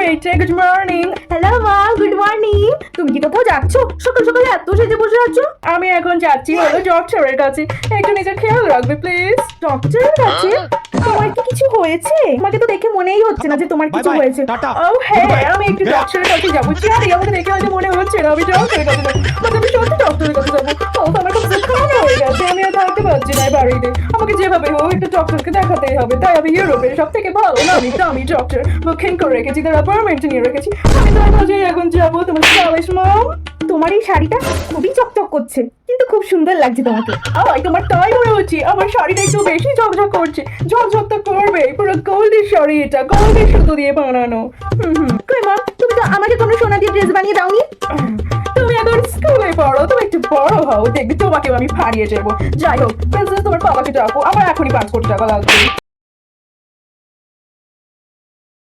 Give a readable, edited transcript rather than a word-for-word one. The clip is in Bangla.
বেটে, গুড মর্নিং। হ্যালো মা, গুড মর্নিং। তুমি কি কোথাও যাচ্ছ? সকাল সকালে এত সেজে বসে আছো। আমি এখন যাচ্ছি হলো ডক্টরের কাছে, একটু নিজের খেয়াল রাখবে প্লিজ। ডক্টরের কাছে? তোমার কি কিছু হয়েছে? তোমাকে তো দেখে মনেই হচ্ছে না যে তোমার কিছু হয়েছে। ও হ্যাঁ, আমি একটু ডক্টরের কাছে যাবো। জানি আমাকে দেখে হয়তো মনে হচ্ছে না আমি ডক্টরের কাছে যাবো, বাট আমি সত্যি ডক্টরের কাছে যাবো। ও আমার খুব জুকাম হয়ে গেছে, আমি আর থাকতে পারছি না এই বাড়িতে। আমাকে যেভাবে হোক একটু ডক্টরকে দেখাতেই হবে। তাই আমি ইউরোপের সব থেকে ভালো নামি ডক্টর বুকিং করে রেখেছি, তার অ্যাপয়েন্টমেন্ট নিয়ে রেখেছি। আমি তার কাছে এখন যাবো। তোমার স্টাইলিশ মম, তোমার এই শাড়িটা খুবই চকচক করছে, কিন্তু খুব সুন্দর লাগছে তোমাকে। তোমার তাই মনে হচ্ছে? আমার শাড়িটা একটু বেশি ঝকঝক করছে। ঝকঝক তো করবে, পুরো গোল্ডের শাড়ি, এটা গোল্ডের সুতো দিয়ে বানানো। কই মা, তুমি তো আমাকে কোনো সোনা দিয়ে ড্রেস বানিয়ে দাওনি। তুমি এখন স্কুলে পড়ো, তুমি একটু বড় হও, দেখবে তোমাকেও আমি ফাড়িয়ে যাবো। যাই হোক প্রিন্সেস, তোমার বাবাকে ডাকো, আমার এখনই 5 কোটি টাকা লাগবে।